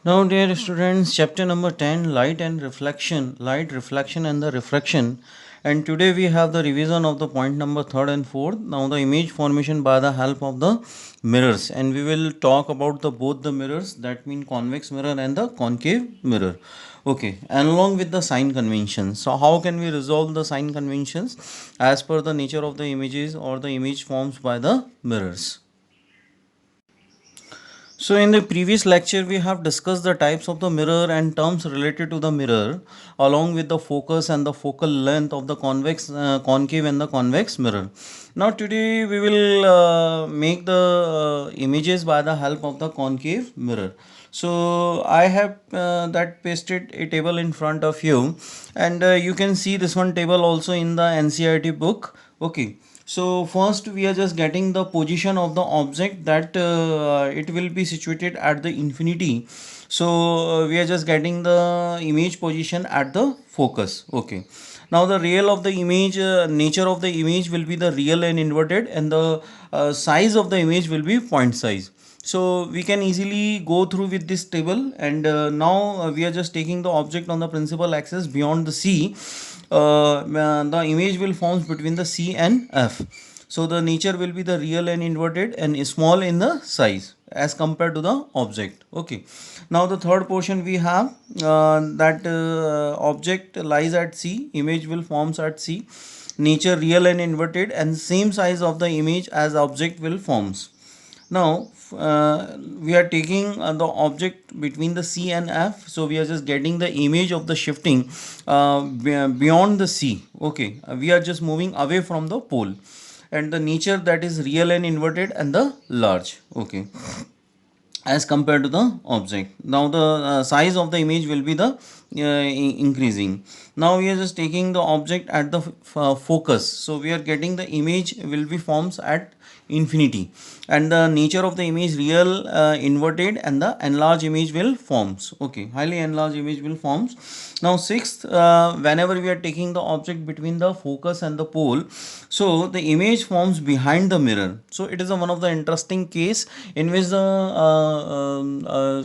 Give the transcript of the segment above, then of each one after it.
Now, dear students, chapter number 10, light, reflection, and the refraction. And today we have the revision of the point number 3rd and 4th. Now, the image formation by the help of the mirrors, and we will talk about the both the mirrors, that mean convex mirror and the concave mirror. Okay, and along with the sign conventions. So, how can we resolve the sign conventions as per the nature of the images or the image forms by the mirrors? So in the previous lecture we have discussed the types of the mirror and terms related to the mirror along with the focus and the focal length of the concave and the convex mirror. Now today we will make the images by the help of the concave mirror. So I have that pasted a table in front of you, and you can see this one table also in the NCERT book. Okay, so first we are just getting the position of the object, that it will be situated at the infinity. So we are just getting the image position at the focus. Okay, now the real of the image, nature of the image will be the real and inverted, and the size of the image will be point size. So we can easily go through with this table, and now we are just taking the object on the principal axis beyond the C. The image will form between the C and F. So the nature will be the real and inverted and small in the size as compared to the object. Okay, now the third portion we have, that object lies at C, image will forms at C, nature real and inverted, and same size of the image as object will forms. Now we are taking the object between the C and F, so we are just getting the image of the shifting beyond the C. Okay, we are just moving away from the pole, and the nature that is real and inverted and the large. Okay, as compared to the object. Now the size of the image will be the increasing. Now we are just taking the object at the focus, so we are getting the image will be forms at infinity, and the nature of the image real, inverted, and the enlarged image will forms. Okay, highly enlarged image will forms. Now sixth, whenever we are taking the object between the focus and the pole, so the image forms behind the mirror. So it is one of the interesting case in which the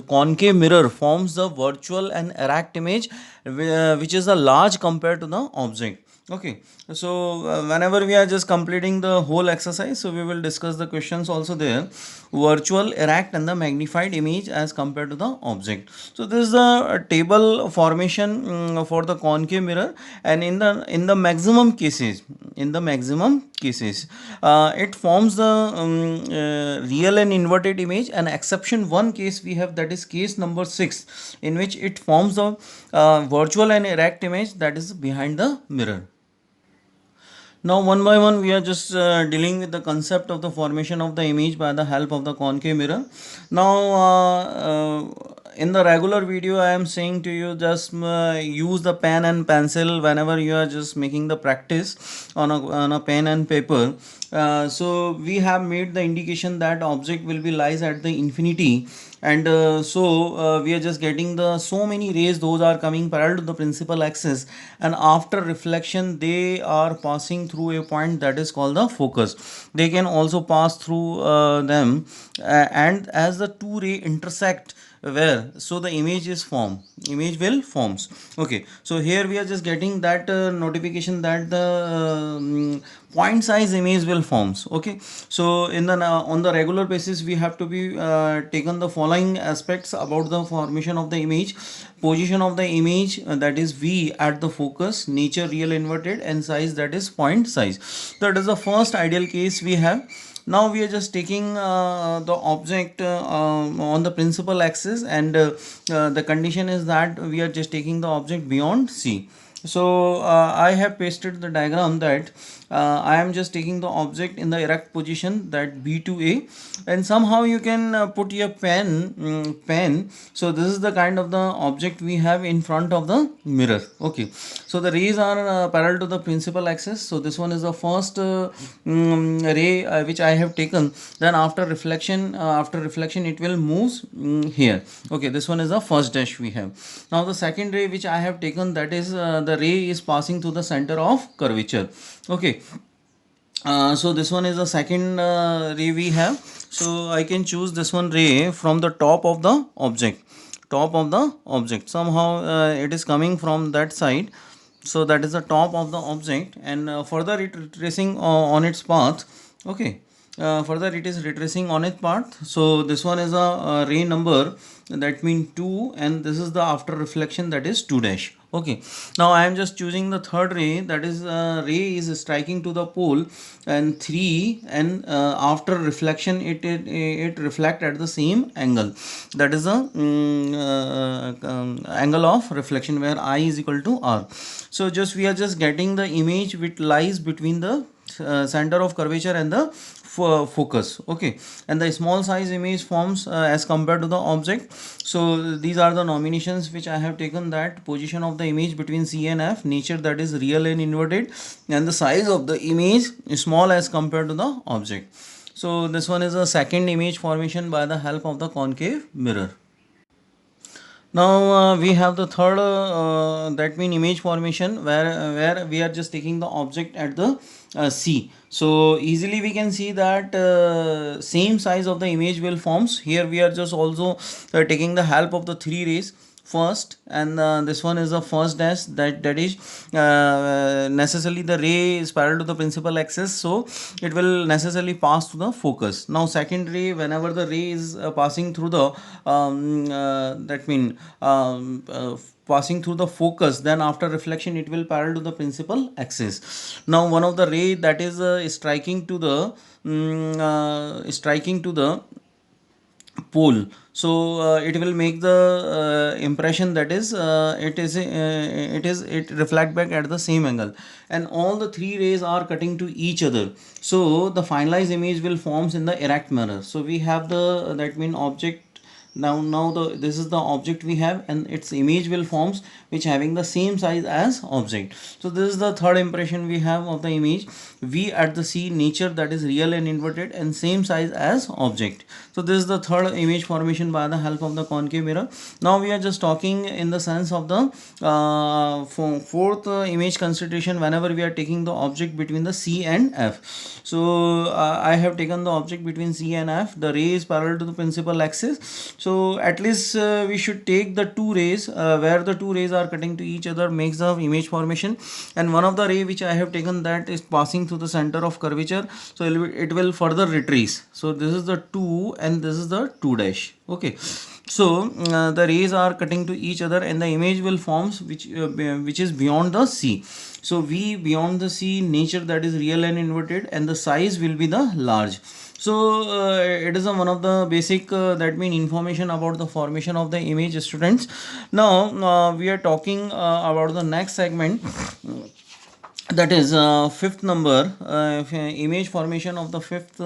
concave mirror forms the virtual and erect image, which is a large compared to the object. Okay, so whenever we are just completing the whole exercise, so we will discuss the questions also there: virtual, erect, and the magnified image as compared to the object. So this is the table formation for the concave mirror, and in the maximum cases, it forms the real and inverted image. And exception one case we have, that is case number 6, in which it forms the virtual and erect image that is behind the mirror. Now, one by one, we are just dealing with the concept of the formation of the image by the help of the concave mirror. Now, in the regular video, I am saying to you, just use the pen and pencil whenever you are just making the practice on a pen and paper. So we have made the indication that object will be lies at the infinity, and we are just getting the so many rays, those are coming parallel to the principal axis, and after reflection they are passing through a point that is called the focus. They can also pass through them, and as the two ray intersect, where so the image will forms. Okay, so here we are just getting that notification that the point size image will forms. Okay, so in the on the regular basis we have to be taken the following aspects about the formation of the image: position of the image, that is V at the focus, nature real inverted, and size, that is point size. That is the first ideal case we have. Now we are just taking the object on the principal axis, and the condition is that we are just taking the object beyond C. So I have pasted the diagram that I am just taking the object in the erect position, that B to A, and somehow you can put your pen. So this is the kind of the object we have in front of the mirror. Okay, so the rays are parallel to the principal axis. So this one is the first ray which I have taken. Then after reflection it will move here. Okay, this one is the first dash we have. Now the second ray which I have taken, that is the ray is passing through the center of curvature. Okay, so this one is the second ray we have. So I can choose this one ray from the top of the object top of the object. Somehow it is coming from that side, so that is the top of the object, and further it retracing on its path. Okay, further it is retracing on its path. So this one is a ray number, that means 2, and this is the after reflection, that is 2 dash. Okay, now I am just choosing the third ray, that is ray is striking to the pole, and 3, and after reflection it reflect at the same angle, that is the angle of reflection, where I is equal to r. So just we are just getting the image which lies between the center of curvature and the focus. Okay, and the small size image forms as compared to the object. So these are the nominations which I have taken, that position of the image between C and F, nature that is real and inverted, and the size of the image is small as compared to the object. So this one is a second image formation by the help of the concave mirror. Now we have the third, that mean image formation, where we are just taking the object at the C. So easily we can see that same size of the image will forms. Here we are just also taking the help of the three rays first, and this one is the first dash, that is necessarily the ray is parallel to the principal axis, so it will necessarily pass to the focus. Now second ray, whenever the ray is passing through the that mean passing through the focus, then after reflection it will parallel to the principal axis. Now one of the ray that is striking to the pole, so it will make the impression, that is it reflect back at the same angle, and all the three rays are cutting to each other, so the finalized image will forms in the erect mirror. So we have the, that mean object. Now the this is the object we have, and its image will forms which having the same size as object. So this is the third impression we have of the image, V at the C, nature that is real and inverted and same size as object. So this is the third image formation by the help of the concave mirror. Now we are just talking in the sense of the fourth image consideration, whenever we are taking the object between the C and F. So I have taken the object between C and F, the ray is parallel to the principal axis. So at least we should take the two rays where the two rays are cutting to each other makes the image formation, and one of the ray which I have taken that is passing through the center of curvature, so it will further retrace. So this is the 2 and this is the 2 dash. Okay, so the rays are cutting to each other and the image will forms which is beyond the C. So V beyond the C, nature that is real and inverted, and the size will be the large. So it is one of the basic that mean information about the formation of the image, students. Now we are talking about the next segment, that is fifth number, image formation of the fifth,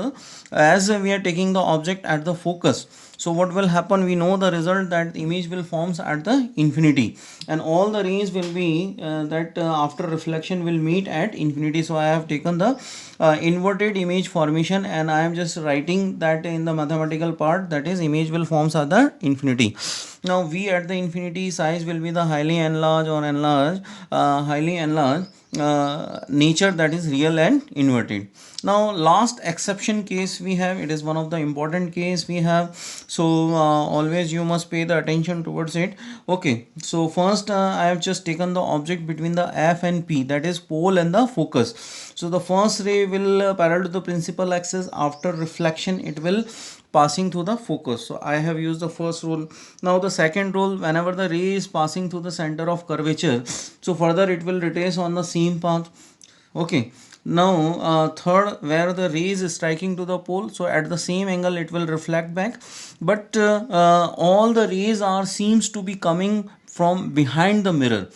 as we are taking the object at the focus. So what will happen, we know the result that the image will forms at the infinity, and all the rays will be that after reflection will meet at infinity. So I have taken the inverted image formation, and I am just writing that in the mathematical part, that is image will forms at the infinity. Now V at the infinity, size will be the highly enlarged or highly enlarged, nature that is real and inverted. Now last exception case we have, it is one of the important case we have, so always you must pay the attention towards it. Okay, so first I have just taken the object between the F and P, that is pole and the focus. So the first ray will parallel to the principal axis, after reflection it will passing through the focus. So I have used the first rule. Now the second rule, whenever the ray is passing through the center of curvature, so further it will retrace on the same path. Okay, now third, where the ray is striking to the pole, so at the same angle it will reflect back, but all the rays are seems to be coming from behind the mirror.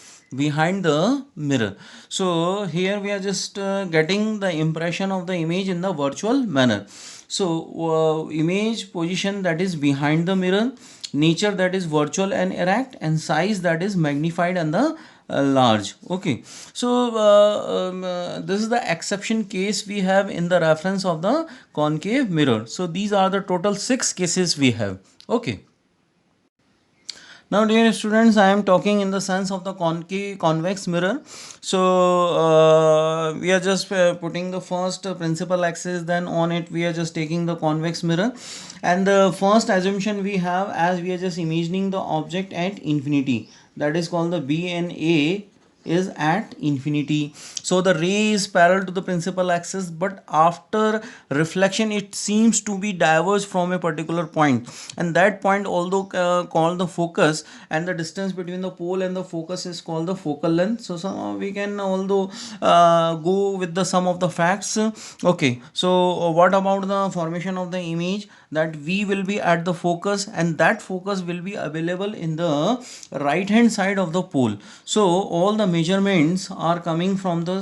So here we are just getting the impression of the image in the virtual manner. So image position that is behind the mirror, nature that is virtual and erect, and size that is magnified and the large. Okay, so this is the exception case we have in the reference of the concave mirror. So these are the total 6 cases we have. Okay. Now, dear students, I am talking in the sense of the concave convex mirror. So, we are just putting the first principal axis, then on it we are just taking the convex mirror. And the first assumption we have, as we are just imagining the object at infinity, that is called the B and A is at infinity. So the ray is parallel to the principal axis, but after reflection it seems to be diverged from a particular point, and that point, although called the focus, and the distance between the pole and the focus is called the focal length. So we can although go with the sum of the facts. Okay, so what about the formation of the image? That V will be at the focus, and that focus will be available in the right hand side of the pole. So all the measurements are coming from the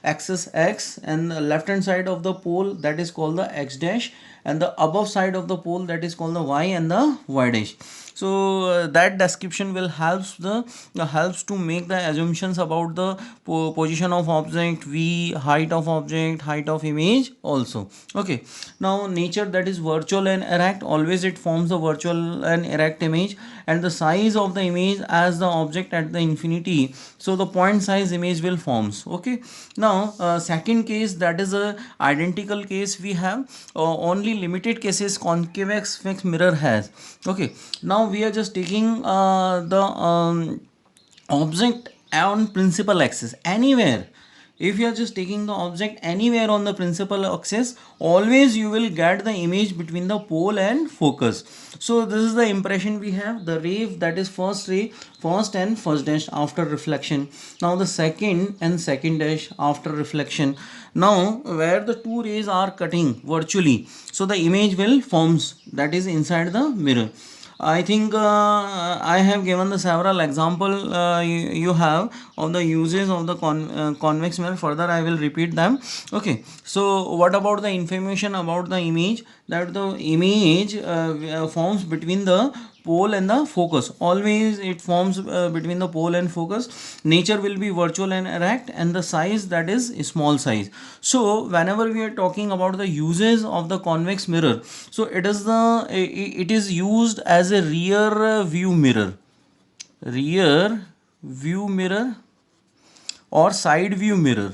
axis X, and the left hand side of the pole, that is called the X dash, and the above side of the pole, that is called the Y and the Y dash. So that description will helps to make the assumptions about the position of object, V, height of object, height of image also. Okay, now nature, that is virtual and erect, always it forms the virtual and erect image, and the size of the image as the object at the infinity, so the point size image will forms. Okay, now second case, that is a identical case we have, only limited cases convex mirror has. Okay, now we are just taking the object on principal axis anywhere. If you are just taking the object anywhere on the principal axis, always you will get the image between the pole and focus. So this is the impression we have, the ray, that is first ray, first and first dash after reflection, now the second and second dash after reflection. Now where the two rays are cutting virtually, so the image will forms, that is inside the mirror. I think I have given the several example you have of the uses of the convex mirror. Further, I will repeat them. Okay. So, what about the information about the image? That the image forms between the pole and the focus. Always it forms between the pole and focus. Nature will be virtual and erect, and the size, that is small size. So whenever we are talking about the uses of the convex mirror, so it is used as a rear view mirror or side view mirror,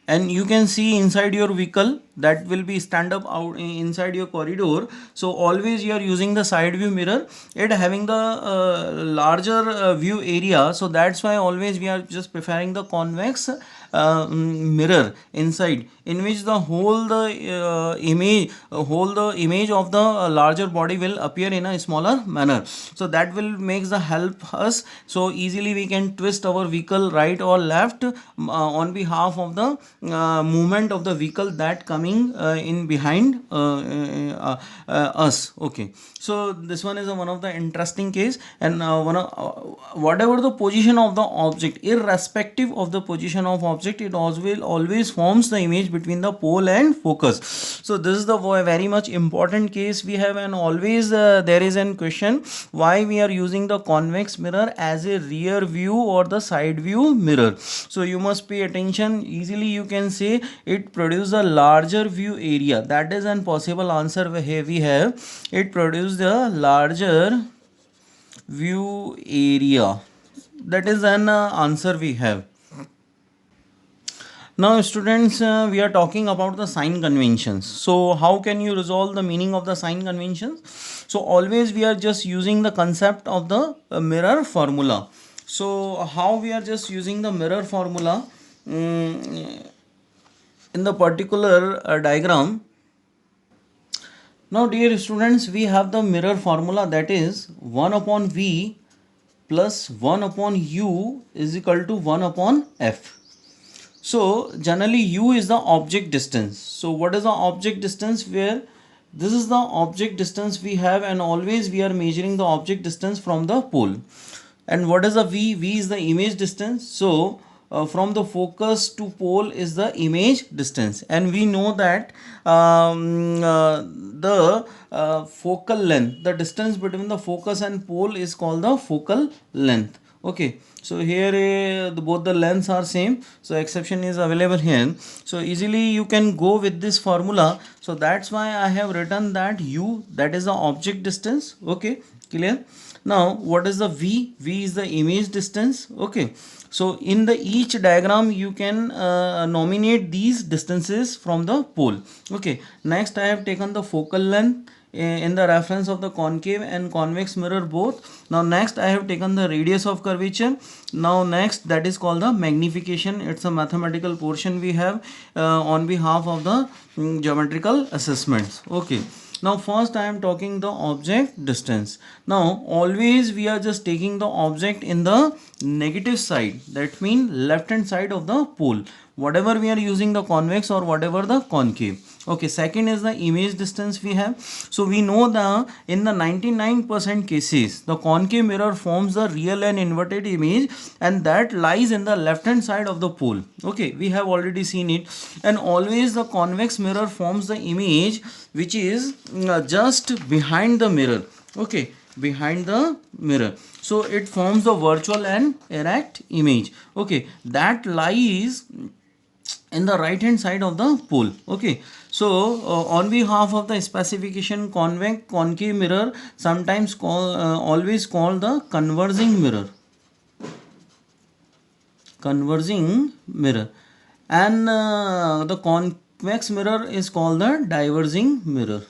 and you can see inside your vehicle, that will be stand up out inside your corridor. So always you are using the side view mirror, it having the larger view area, so that's why always we are just preferring the convex mirror inside, in which the whole the image of the larger body will appear in a smaller manner. So that will makes the help us, so easily we can twist our vehicle right or left on behalf of the movement of the vehicle that coming in behind us. Okay, so this one is one of the interesting case, and whatever the position of the object, irrespective of the position of object, it always forms the image between the pole and focus. So this is the very much important case we have, and always there is an question, why we are using the convex mirror as a rear view or the side view mirror. So you must pay attention. Easily you can say it produces a larger view area, that is an possible answer here we have, it produces the larger view area, that is an answer we have. Now students, we are talking about the sign conventions. So how can you resolve the meaning of the sign conventions? So always we are just using the concept of the mirror formula. So how we are just using the mirror formula in the particular diagram. Now dear students, we have the mirror formula, that is 1 upon V plus 1 upon U is equal to 1 upon F. So generally U is the object distance. So what is the object distance? Where this is the object distance we have, and always we are measuring the object distance from the pole. And what is the V? V is the image distance. So from the focus to pole is the image distance, and we know that the focal length, the distance between the focus and pole is called the focal length. Okay, so here both the lengths are same, so exception is available here. So easily you can go with this formula. So that's why I have written that u, that is the object distance. Okay, clear. Now what is the v? V is the image distance. Okay, so in the each diagram you can nominate these distances from the pole. Okay, next I have taken the focal length in the reference of the concave and convex mirror both. Now next I have taken the radius of curvature. Now next, that is called the magnification. It's a mathematical portion we have on behalf of the geometrical assessments. Okay, now first I am talking the object distance. Now always we are just taking the object in the negative side, that means left hand side of the pole, whatever we are using the convex or whatever the concave. Okay, second is the image distance we have. So we know the in the 99% cases the concave mirror forms the real and inverted image, and that lies in the left hand side of the pole. Okay, we have already seen it. And always the convex mirror forms the image which is just behind the mirror. Okay, behind the mirror, so it forms the virtual and erect image. Okay, that lies in the right hand side of the pole. Okay, so on behalf of the specification, convex concave mirror sometimes always called the converging mirror, converging mirror, and the convex mirror is called the diverging mirror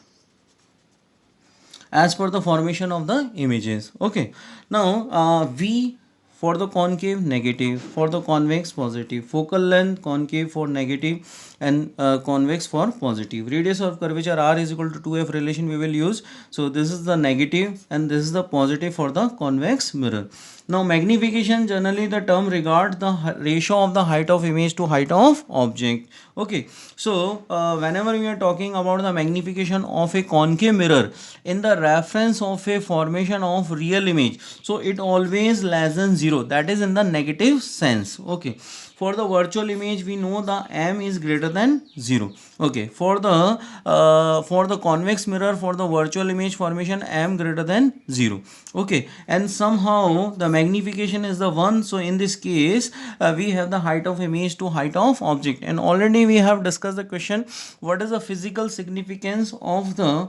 as per the formation of the images. Okay, now v for the concave negative, for the convex positive, focal length concave for negative and convex for positive, radius of curvature r is equal to 2f relation we will use. So this is the negative and this is the positive for the convex mirror. Now magnification, generally the term regards the ratio of the height of image to height of object. Okay, so whenever we are talking about the magnification of a concave mirror in the reference of a formation of real image, so it always less than 0, that is in the negative sense. Okay, for the virtual image we know the m is greater than 0. Okay, for the convex mirror, for the virtual image formation, m greater than 0. Okay, and somehow the magnification is the 1. So in this case we have the height of image to height of object, and already we have discussed the question, what is the physical significance of the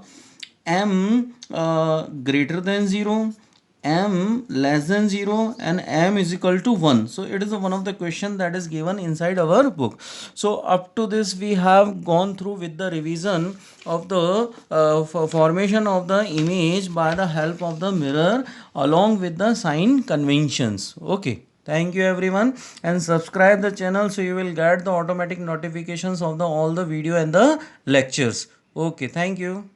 m greater than 0, m less than 0, and m is equal to 1. So it is one of the question that is given inside our book. So up to this we have gone through with the revision of the formation of the image by the help of the mirror along with the sign conventions. Okay, thank you everyone, and subscribe the channel so you will get the automatic notifications of the all the video and the lectures. Okay, thank you.